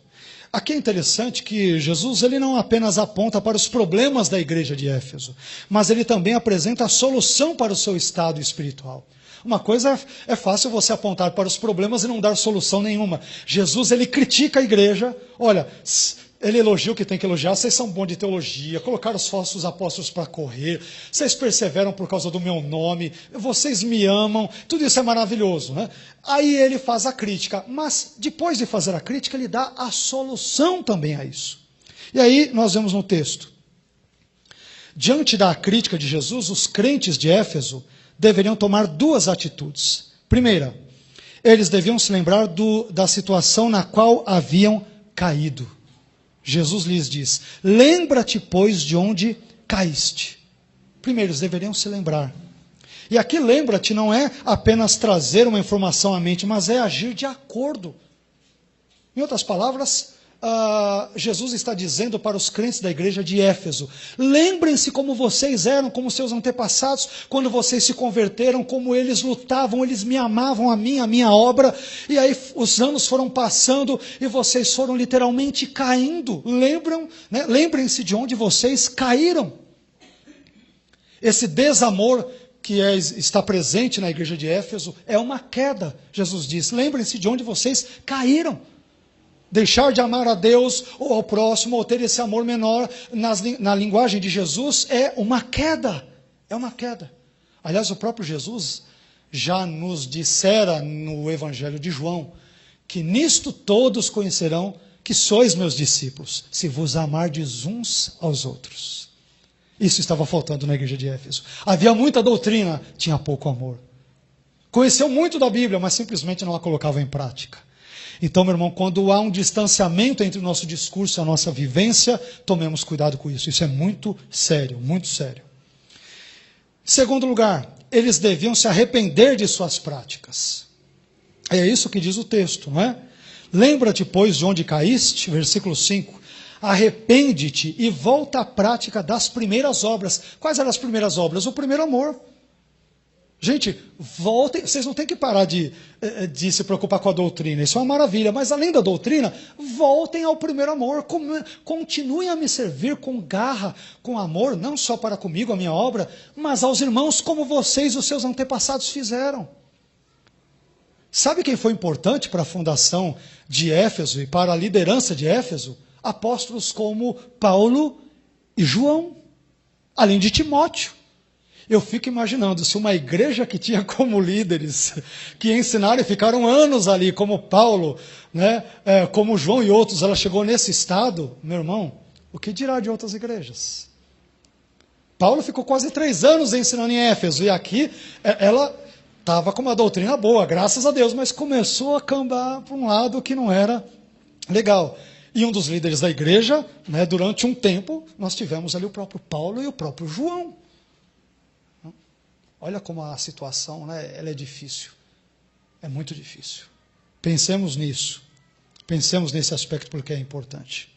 Aqui é interessante que Jesus ele não apenas aponta para os problemas da igreja de Éfeso, mas ele também apresenta a solução para o seu estado espiritual. Uma coisa é fácil você apontar para os problemas e não dar solução nenhuma. Jesus ele critica a igreja, olha, ele elogia o que tem que elogiar, vocês são bons de teologia, colocaram os falsos apóstolos para correr, vocês perseveram por causa do meu nome, vocês me amam, tudo isso é maravilhoso, né? Aí ele faz a crítica, mas depois de fazer a crítica, ele dá a solução também a isso. E aí nós vemos no texto, diante da crítica de Jesus, os crentes de Éfeso deveriam tomar duas atitudes. Primeira, eles deviam se lembrar da situação na qual haviam caído. Jesus lhes diz: lembra-te, pois, de onde caíste. Primeiro, eles deveriam se lembrar. E aqui lembra-te não é apenas trazer uma informação à mente, mas é agir de acordo. Em outras palavras, Jesus está dizendo para os crentes da igreja de Éfeso: lembrem-se como vocês eram, como seus antepassados, quando vocês se converteram, como eles lutavam, eles me amavam a minha obra, e aí os anos foram passando e vocês foram literalmente caindo. Lembrem-se de onde vocês caíram. Esse desamor que está presente na igreja de Éfeso é uma queda. Jesus diz: lembrem-se de onde vocês caíram. Deixar de amar a Deus ou ao próximo, ou ter esse amor menor, na linguagem de Jesus, é uma queda. É uma queda. Aliás, o próprio Jesus já nos dissera no Evangelho de João, que nisto todos conhecerão que sois meus discípulos, se vos amardes uns aos outros. Isso estava faltando na igreja de Éfeso. Havia muita doutrina, tinha pouco amor. Conheceu muito da Bíblia, mas simplesmente não a colocava em prática. Então, meu irmão, quando há um distanciamento entre o nosso discurso e a nossa vivência, tomemos cuidado com isso. Isso é muito sério, muito sério. Segundo lugar, eles deviam se arrepender de suas práticas. É isso que diz o texto, não é? Lembra-te, pois, de onde caíste, versículo 5. Arrepende-te e volta à prática das primeiras obras. Quais eram as primeiras obras? O primeiro amor. Gente, voltem, vocês não têm que parar de se preocupar com a doutrina, isso é uma maravilha, mas além da doutrina, voltem ao primeiro amor, continuem a me servir com garra, com amor, não só para comigo, a minha obra, mas aos irmãos como vocês, os seus antepassados fizeram. Sabe quem foi importante para a fundação de Éfeso e para a liderança de Éfeso? Apóstolos como Paulo e João, além de Timóteo. Eu fico imaginando, se uma igreja que tinha como líderes, que ensinaram e ficaram anos ali, como Paulo, né, como João e outros, ela chegou nesse estado, meu irmão, o que dirá de outras igrejas? Paulo ficou quase 3 anos ensinando em Éfeso, e aqui ela estava com uma doutrina boa, graças a Deus, mas começou a cambar para um lado que não era legal. E um dos líderes da igreja, né, durante um tempo, nós tivemos ali o próprio Paulo e o próprio João. Olha como a situação, né, ela é difícil. É muito difícil. Pensemos nisso. Pensemos nesse aspecto porque é importante.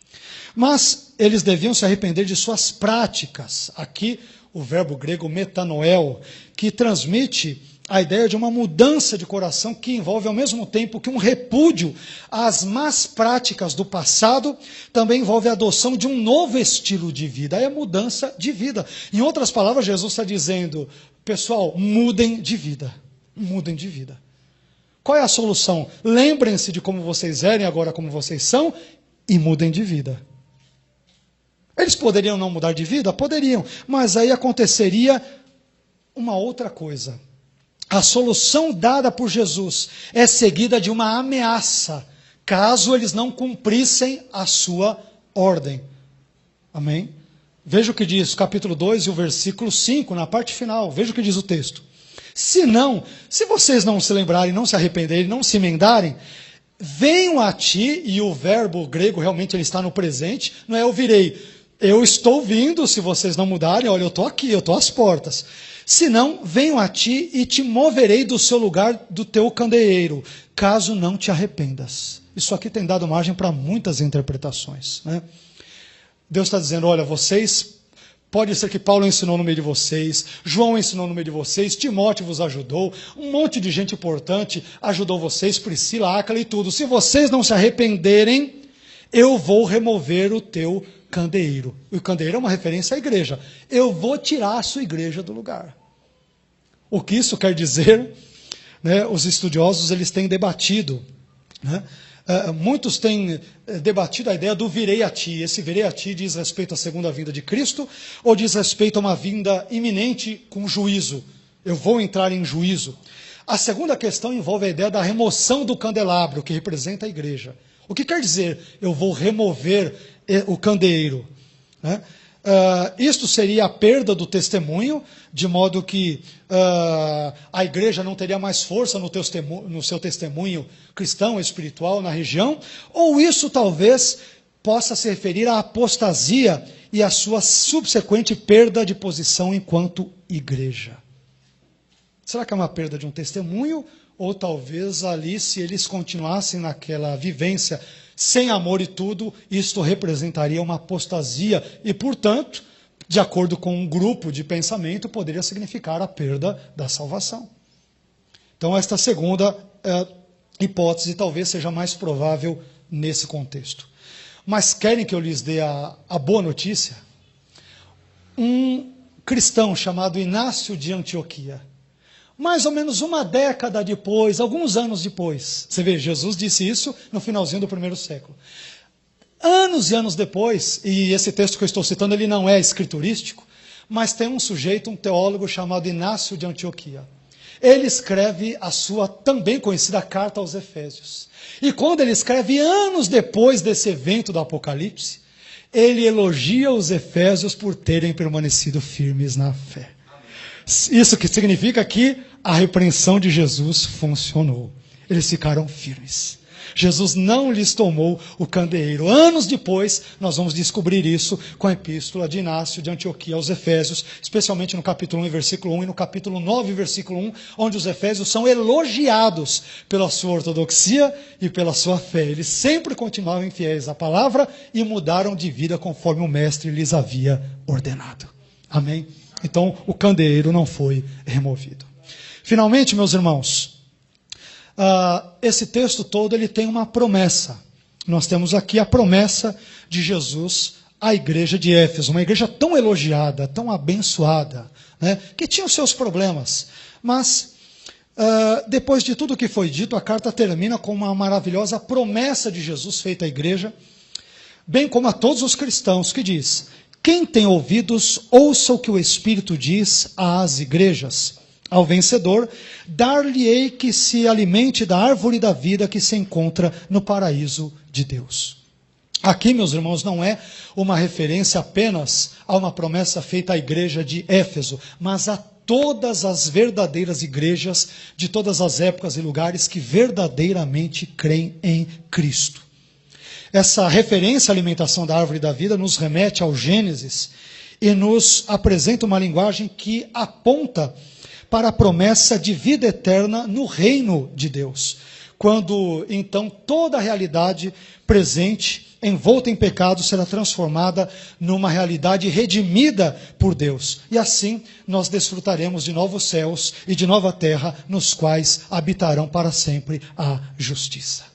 Mas eles deviam se arrepender de suas práticas. Aqui o verbo grego metanoel, que transmite a ideia de uma mudança de coração que envolve ao mesmo tempo que um repúdio às más práticas do passado, também envolve a adoção de um novo estilo de vida. É mudança de vida. Em outras palavras, Jesus está dizendo, pessoal, mudem de vida. Mudem de vida. Qual é a solução? Lembrem-se de como vocês eram e agora como vocês são e mudem de vida. Eles poderiam não mudar de vida? Poderiam. Mas aí aconteceria uma outra coisa. A solução dada por Jesus é seguida de uma ameaça, caso eles não cumprissem a sua ordem. Amém? Veja o que diz o capítulo 2 e o versículo 5, na parte final. Veja o que diz o texto. Se vocês não se lembrarem, não se arrependerem, não se emendarem, venham a ti, e o verbo grego realmente ele está no presente, não é eu virei. Eu estou vindo, se vocês não mudarem, olha, eu estou aqui, eu estou às portas. Se não, venho a ti e te moverei do seu lugar do teu candeeiro, caso não te arrependas. Isso aqui tem dado margem para muitas interpretações, né? Deus está dizendo, olha, vocês, pode ser que Paulo ensinou no meio de vocês, João ensinou no meio de vocês, Timóteo vos ajudou, um monte de gente importante ajudou vocês, Priscila, Áquila e tudo. Se vocês não se arrependerem, eu vou remover o teu candeeiro. O candeeiro é uma referência à igreja. Eu vou tirar a sua igreja do lugar. O que isso quer dizer, né, os estudiosos eles têm debatido, né? Muitos têm debatido a ideia do virei a ti. Esse virei a ti diz respeito à segunda vinda de Cristo ou diz respeito a uma vinda iminente com juízo. Eu vou entrar em juízo. A segunda questão envolve a ideia da remoção do candelabro, que representa a igreja. O que quer dizer eu vou remover o candeeiro? Né? Isto seria a perda do testemunho, de modo que a igreja não teria mais força no seu testemunho cristão, espiritual, na região, ou isso talvez possa se referir à apostasia e à sua subsequente perda de posição enquanto igreja. Será que é uma perda de um testemunho? Ou talvez ali, se eles continuassem naquela vivência sem amor e tudo, isto representaria uma apostasia e, portanto, de acordo com um grupo de pensamento, poderia significar a perda da salvação. Então, esta segunda hipótese talvez seja mais provável nesse contexto. Mas querem que eu lhes dê a boa notícia? Um cristão chamado Inácio de Antioquia, mais ou menos uma década depois, alguns anos depois, você vê, Jesus disse isso no finalzinho do 1º século. Anos e anos depois, e esse texto que eu estou citando, ele não é escriturístico, mas tem um sujeito, um teólogo chamado Inácio de Antioquia. Ele escreve a sua também conhecida carta aos Efésios. E quando ele escreve, anos depois desse evento do Apocalipse, ele elogia os Efésios por terem permanecido firmes na fé. Isso que significa que a repreensão de Jesus funcionou. Eles ficaram firmes. Jesus não lhes tomou o candeeiro. Anos depois, nós vamos descobrir isso com a epístola de Inácio de Antioquia aos Efésios, especialmente no capítulo 1, versículo 1 e no capítulo 9, versículo 1, onde os Efésios são elogiados pela sua ortodoxia e pela sua fé. Eles sempre continuavam fiéis à palavra e mudaram de vida conforme o mestre lhes havia ordenado. Amém? Então, o candeeiro não foi removido. Finalmente, meus irmãos, esse texto todo ele tem uma promessa. Nós temos aqui a promessa de Jesus à igreja de Éfeso, uma igreja tão elogiada, tão abençoada, né, que tinha os seus problemas, mas depois de tudo o que foi dito, a carta termina com uma maravilhosa promessa de Jesus feita à igreja, bem como a todos os cristãos, que diz: quem tem ouvidos, ouça o que o Espírito diz às igrejas. Ao vencedor, dar-lhe-ei que se alimente da árvore da vida que se encontra no paraíso de Deus. Aqui, meus irmãos, não é uma referência apenas a uma promessa feita à igreja de Éfeso, mas a todas as verdadeiras igrejas de todas as épocas e lugares que verdadeiramente creem em Cristo. Essa referência à alimentação da árvore da vida nos remete ao Gênesis e nos apresenta uma linguagem que aponta para a promessa de vida eterna no reino de Deus, quando então toda a realidade presente, envolta em pecado, será transformada numa realidade redimida por Deus. E assim nós desfrutaremos de novos céus e de nova terra, nos quais habitarão para sempre a justiça.